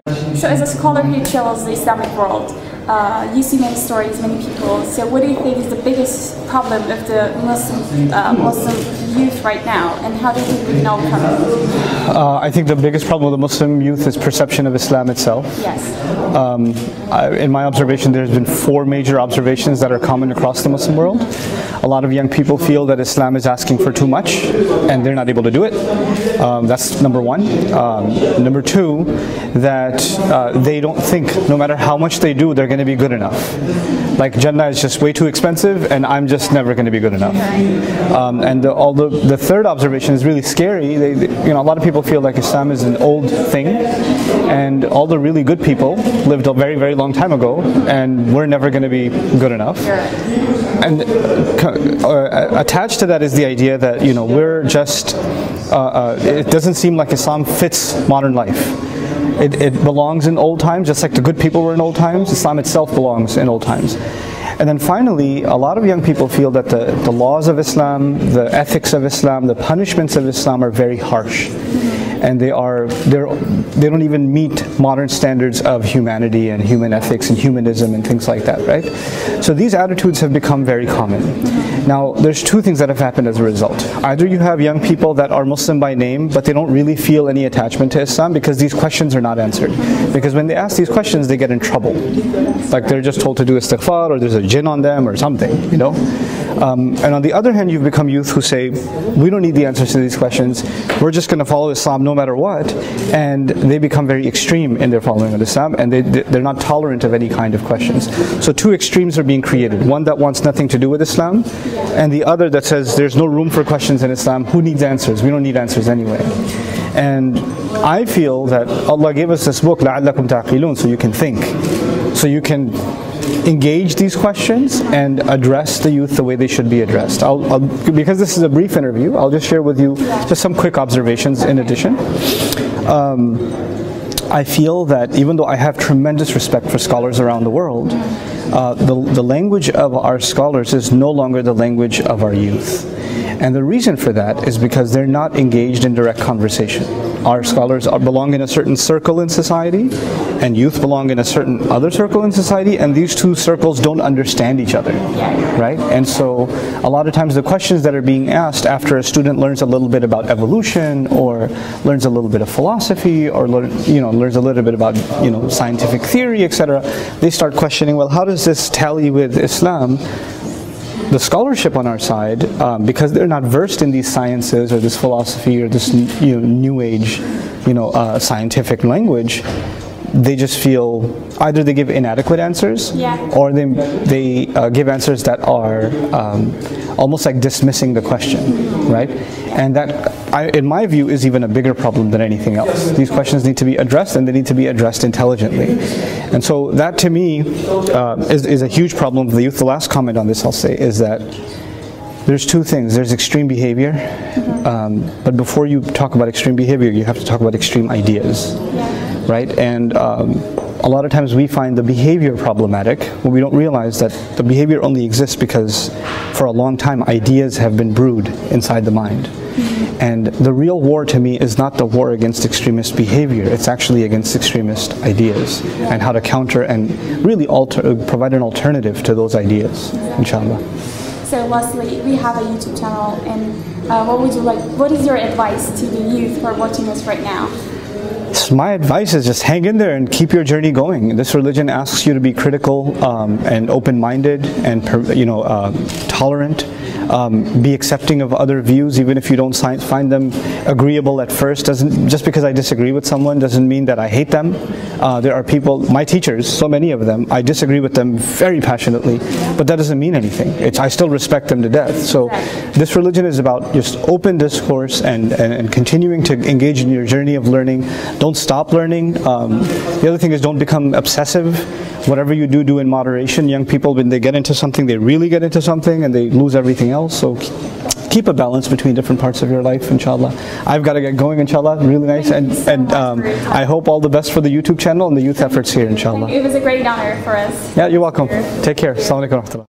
So as a scholar who travels the Islamic world, you see many stories, many people. So what do you think is the biggest problem of the Muslim youth right now, and how do you think we can overcome it? I think the biggest problem with the Muslim youth is perception of Islam itself. Yes. In my observation, there's been 4 major observations that are common across the Muslim world. A lot of young people feel that Islam is asking for too much, and they're not able to do it. That's number 1. Number 2, that they don't think, no matter how much they do, they're going to be good enough. Like Jannah is just way too expensive, and I'm just never going to be good enough. And the third observation is really scary. A lot of people feel like Islam is an old thing, and all the really good people lived a very, very long time ago, and we're never going to be good enough. And attached to that is the idea that we're just. It doesn't seem like Islam fits modern life. It belongs in old times, just like the good people were in old times. Islam itself belongs in old times. And then finally, a lot of young people feel that the laws of Islam, the ethics of Islam, the punishments of Islam are very harsh. And they don't even meet modern standards of humanity and human ethics and humanism and things like that, right? So these attitudes have become very common. Now, there's 2 things that have happened as a result. Either you have young people that are Muslim by name, but they don't really feel any attachment to Islam because these questions are not answered. Because when they ask these questions, they get in trouble. Like they're just told to do istighfar, or there's a jinn on them or something, And on the other hand, you've become youth who say, we don't need the answers to these questions. We're just going to follow Islam no matter what. And they become very extreme in their following of Islam, and they're not tolerant of any kind of questions. So 2 extremes are being created. One that wants nothing to do with Islam, and the other that says there's no room for questions in Islam. Who needs answers? We don't need answers anyway. And I feel that Allah gave us this book, لَعَلَّكُمْ تَعْقِلُونَ, so you can think. So you can engage these questions and address the youth the way they should be addressed. Because this is a brief interview, I'll just share with you just some quick observations in addition. I feel that even though I have tremendous respect for scholars around the world, the language of our scholars is no longer the language of our youth. And the reason for that is because they're not engaged in direct conversation. Our scholars belong in a certain circle in society, and youth belong in a certain other circle in society, and these 2 circles don't understand each other, right? And so a lot of times the questions that are being asked after a student learns a little bit about evolution, or learns a little bit of philosophy, or learns a little bit about scientific theory, etc., they start questioning, well, how does this tally with Islam? The scholarship on our side, because they're not versed in these sciences or this philosophy or this new age scientific language, they just feel either they give inadequate answers, or they give answers that are almost like dismissing the question, right? And that, in my view, is even a bigger problem than anything else. These questions need to be addressed, and they need to be addressed intelligently. And so that, to me, is a huge problem with the youth. The last comment on this I'll say is that there's 2 things. There's extreme behavior, but before you talk about extreme behavior, you have to talk about extreme ideas, right? And a lot of times we find the behavior problematic when we don't realize that the behavior only exists because for a long time ideas have been brewed inside the mind. And the real war to me is not the war against extremist behavior, it's actually against extremist ideas and how to counter and really provide an alternative to those ideas, inshallah. So lastly, we have a YouTube channel, and what is your advice to the youth who are watching us right now? So my advice is just hang in there and keep your journey going. This religion asks you to be critical and open-minded and tolerant. Be accepting of other views, even if you don't find them agreeable at first. Just because I disagree with someone doesn't mean that I hate them. There are people, my teachers, so many of them, I disagree with them very passionately, but that doesn't mean anything. I still respect them to death. So this religion is about just open discourse and continuing to engage in your journey of learning. Don't stop learning. The other thing is, don't become obsessive. Whatever you do in moderation. Young people, when they get into something, they really get into something and they lose everything else. So keep a balance between different parts of your life, inshallah. I've got to get going, inshallah. Really nice. And I hope all the best for the YouTube channel and the youth efforts here, inshallah. It was a great honor for us. Yeah, you're welcome. Take care. Assalamu alaikum.